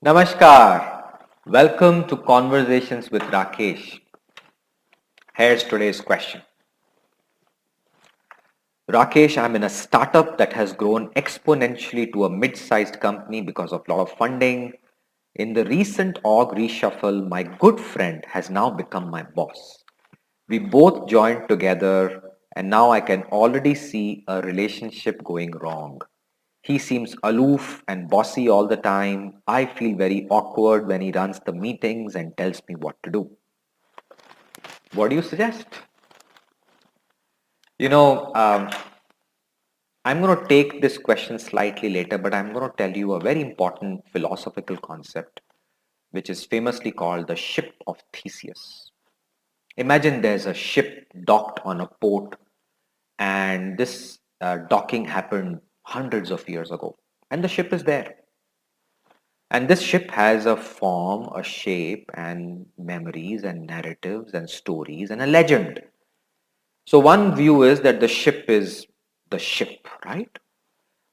Namaskar. Welcome to Conversations with Rakesh. Here's today's question. Rakesh, I'm in a startup that has grown exponentially to a mid-sized company because of a lot of funding. In the recent org reshuffle, my good friend has now become my boss. We both joined together and now I can already see a relationship going wrong. He seems aloof and bossy all the time. I feel very awkward when he runs the meetings and tells me what to do. What do you suggest? You know, I'm going to take this question slightly later, but I'm going to tell you a very important philosophical concept, which is famously called the ship of Theseus. Imagine there's a ship docked on a port, and this docking happened hundreds of years ago, and the ship is there. And this ship has a form, a shape, and memories, and narratives, and stories, and a legend. So, one view is that the ship is the ship, right?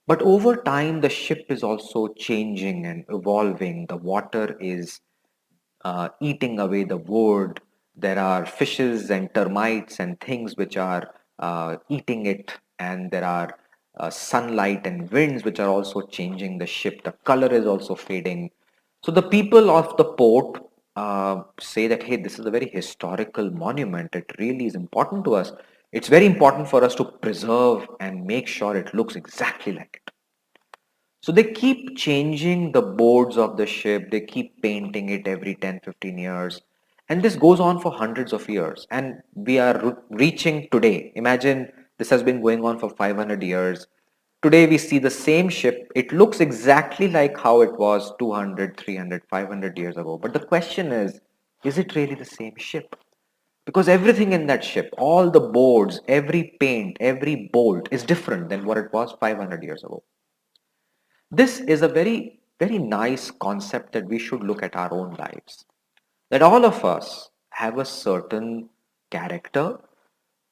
But over time, the ship is also changing and evolving. The water is eating away the wood. There are fishes and termites and things which are eating it, and there are sunlight and winds which are also changing the ship. The color is also fading. So the people of the port say that, hey, this is a very historical monument. It really is important to us. It's very important for us to preserve and make sure it looks exactly like it. So they keep changing the boards of the ship, they keep painting it every 10, 15 years. And this goes on for hundreds of years. And we are reaching today. Imagine this has been going on for 500 years. Today we see the same ship. It looks exactly like how it was 200, 300, 500 years ago. But the question is it really the same ship? Because everything in that ship, all the boards, every paint, every bolt is different than what it was 500 years ago. This is a very, very nice concept that we should look at our own lives. That all of us have a certain character,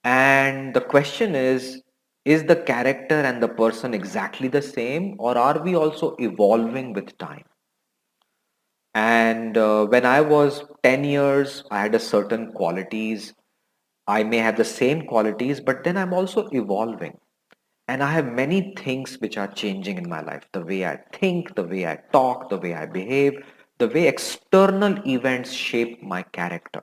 and the question is the character and the person exactly the same, or are we also evolving with time? And when I was 10 years, I had a certain qualities. I may have the same qualities, but then I'm also evolving. And I have many things which are changing in my life. The way I think, the way I talk, the way I behave, the way external events shape my character.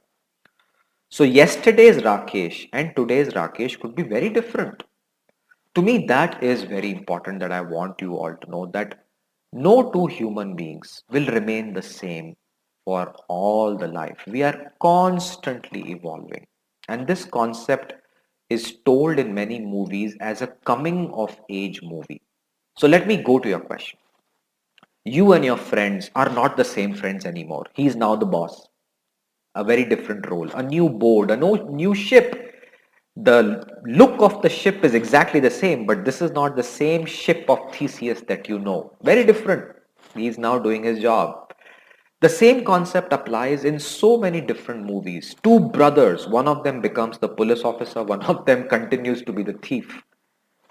So yesterday's Rakesh and today's Rakesh could be very different. To me, that is very important that I want you all to know that no two human beings will remain the same for all the life. We are constantly evolving. And this concept is told in many movies as a coming of age movie. So let me go to your question. You and your friends are not the same friends anymore. He is now the boss. A very different role, a new board, a new ship. The look of the ship is exactly the same, but this is not the same ship of Theseus that you know. Very different. He is now doing his job. The same concept applies in so many different movies. Two brothers, one of them becomes the police officer, one of them continues to be the thief.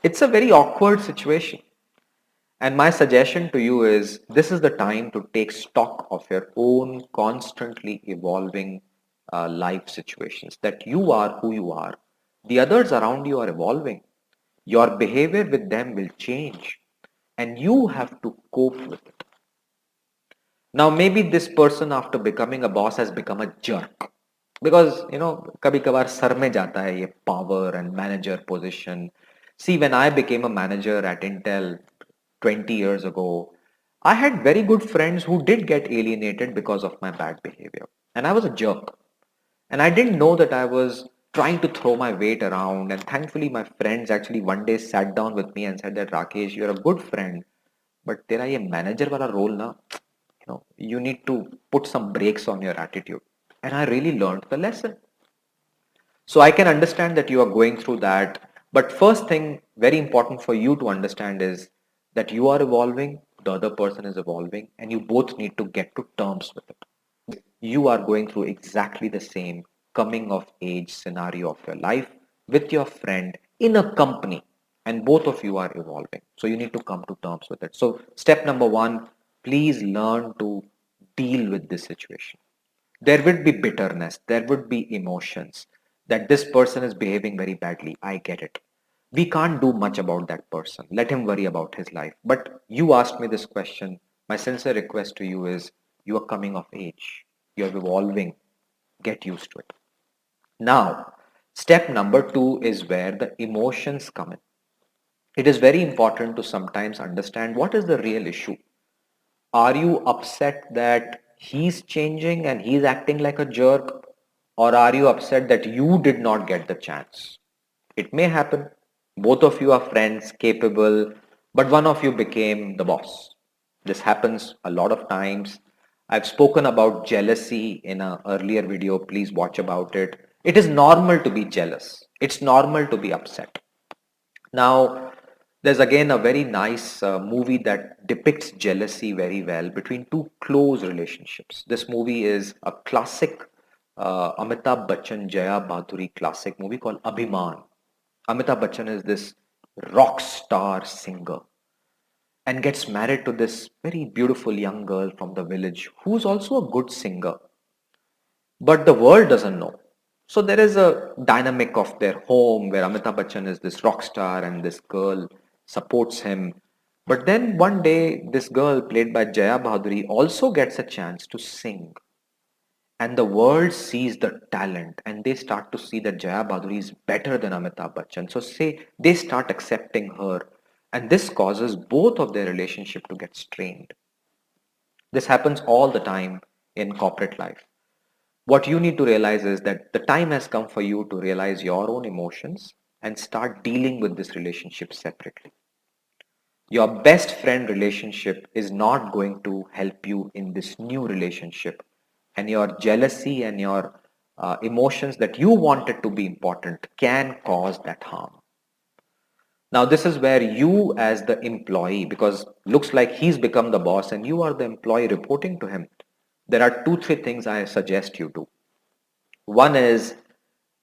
It's a very awkward situation. And my suggestion to you is this is the time to take stock of your own constantly evolving life situations, that you are who you are. The others around you are evolving. Your behavior with them will change and you have to cope with it. Now, maybe this person after becoming a boss has become a jerk because, kabhi kabar sar mein jata hai ye power and manager position. See, when I became a manager at Intel 20 years ago, I had very good friends who did get alienated because of my bad behavior. And I was a jerk. And I didn't know that I was trying to throw my weight around. And thankfully, my friends actually one day sat down with me and said that Rakesh, you're a good friend, but tera ye manager wala role na, you need to put some brakes on your attitude. And I really learned the lesson. So I can understand that you are going through that. But first thing, very important for you to understand is that you are evolving, the other person is evolving, and you both need to get to terms with it. You are going through exactly the same coming of age scenario of your life with your friend in a company, and both of you are evolving. So you need to come to terms with it. So, step number one, please learn to deal with this situation. There would be bitterness, there would be emotions that this person is behaving very badly. I get it. We can't do much about that person. Let him worry about his life. But you asked me this question. My sincere request to you is you are coming of age. You're evolving. Get used to it. Now, step number two is where the emotions come in. It is very important to sometimes understand what is the real issue. Are you upset that he's changing and he's acting like a jerk? Or are you upset that you did not get the chance? It may happen. Both of you are friends, capable, but one of you became the boss. This happens a lot of times. I've spoken about jealousy in an earlier video. Please watch about it. It is normal to be jealous. It's normal to be upset. Now, there's again a very nice movie that depicts jealousy very well between two close relationships. This movie is a classic Amitabh Bachchan Jaya Bhaduri classic movie called Abhiman. Amitabh Bachchan is this rock star singer and gets married to this very beautiful young girl from the village who's also a good singer, but the world doesn't know. So there is a dynamic of their home where Amitabh Bachchan is this rock star and this girl supports him. But then one day, this girl, played by Jaya Bhaduri, also gets a chance to sing. And the world sees the talent and they start to see that Jaya Bhaduri is better than Amitabh Bachchan. So say they start accepting her. And this causes both of their relationship to get strained. This happens all the time in corporate life. What you need to realize is that the time has come for you to realize your own emotions and start dealing with this relationship separately. Your best friend relationship is not going to help you in this new relationship, and your jealousy and your emotions that you wanted to be important can cause that harm. Now, this is where you, as the employee, because looks like he's become the boss and you are the employee reporting to him, there are two, three things I suggest you do. One is,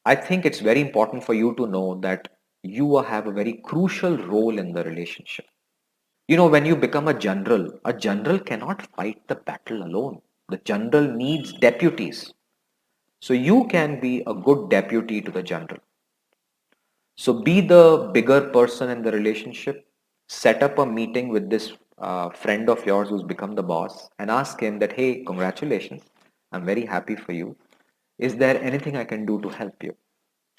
I think it's very important for you to know that you have a very crucial role in the relationship. You know, when you become a general cannot fight the battle alone. The general needs deputies. So you can be a good deputy to the general. So be the bigger person in the relationship. Set up a meeting with this friend of yours who's become the boss and ask him that, hey, congratulations. I'm very happy for you. Is there anything I can do to help you?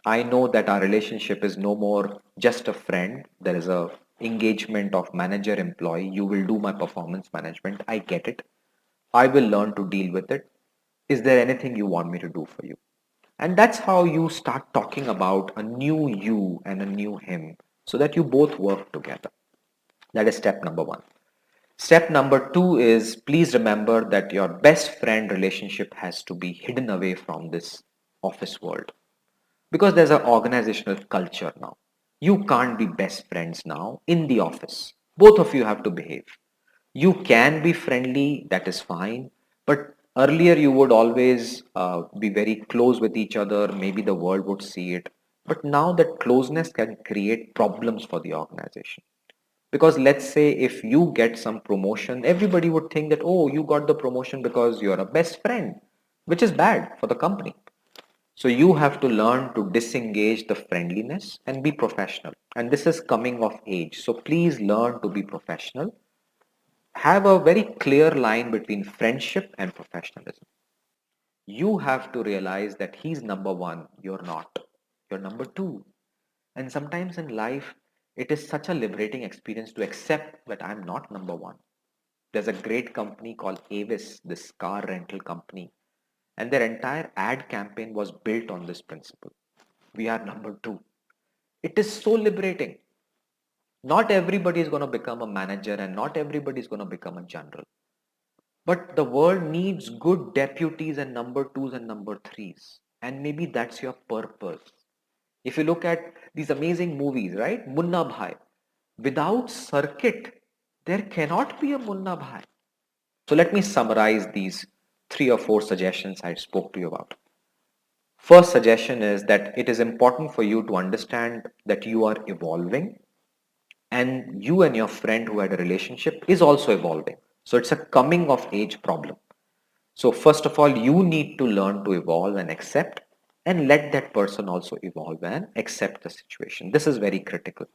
I know that our relationship is no more just a friend. There is a engagement of manager employee. You will do my performance management. I get it. I will learn to deal with it. Is there anything you want me to do for you? And that's how you start talking about a new you and a new him so that you both work together. That is step number one. Step number two is please remember that your best friend relationship has to be hidden away from this office world because there's an organizational culture now. You can't be best friends now in the office. Both of you have to behave. You can be friendly, that is fine, but earlier you would always be very close with each other. Maybe the world would see it. But now that closeness can create problems for the organization. Because let's say if you get some promotion, everybody would think that, oh, you got the promotion because you're a best friend, which is bad for the company. So you have to learn to disengage the friendliness and be professional. And this is coming of age. So please learn to be professional. Have a very clear line between friendship and professionalism. You have to realize that he's number one, you're not. You're number two. And sometimes in life, it is such a liberating experience to accept that I'm not number one. There's a great company called Avis, this car rental company, and their entire ad campaign was built on this principle. We are number two. It is so liberating. Not everybody is going to become a manager and not everybody is going to become a general. But the world needs good deputies and number twos and number threes. And maybe that's your purpose. If you look at these amazing movies, right? Munna Bhai. Without circuit, there cannot be a Munna Bhai. So let me summarize these three or four suggestions I spoke to you about. First suggestion is that it is important for you to understand that you are evolving and you and your friend who had a relationship is also evolving. So it's a coming of age problem. So first of all, you need to learn to evolve and accept, and let that person also evolve and accept the situation. This is very critical.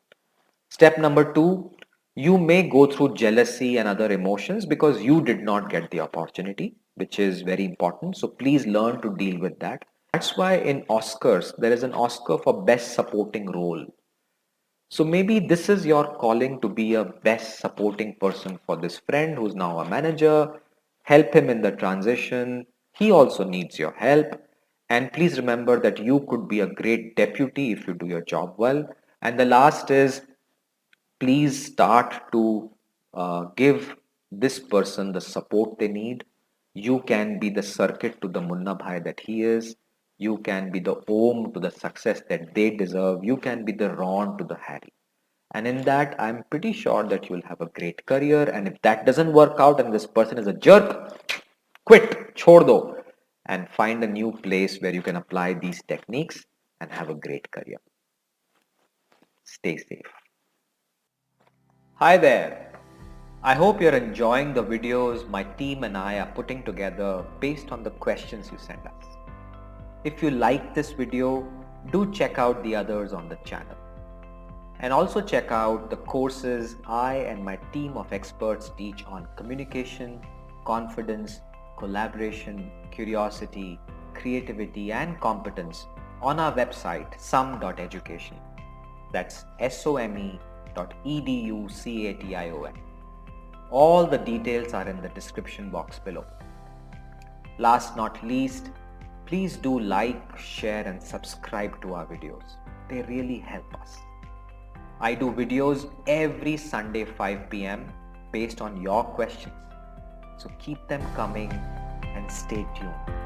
Step number two, you may go through jealousy and other emotions because you did not get the opportunity, which is very important. So please learn to deal with that. That's why in Oscars, there is an Oscar for best supporting role. So maybe this is your calling to be a best supporting person for this friend who's now a manager. Help him in the transition. He also needs your help. And please remember that you could be a great deputy if you do your job well. And the last is, please start to give this person the support they need. You can be the circuit to the Munna Bhai that he is. You can be the Om to the success that they deserve. You can be the Ron to the Harry. And in that, I'm pretty sure that you'll have a great career. And if that doesn't work out and this person is a jerk, quit, chhod do, and find a new place where you can apply these techniques and have a great career. Stay safe. Hi there. I hope you're enjoying the videos my team and I are putting together based on the questions you send us. If you like this video, do check out the others on the channel. And also check out the courses I and my team of experts teach on communication, confidence, collaboration, curiosity, creativity and competence on our website some.education. That's some.education. All the details are in the description box below. Last not least, please do like, share and subscribe to our videos. They really help us. I do videos every Sunday 5 p.m. based on your questions. So keep them coming and stay tuned.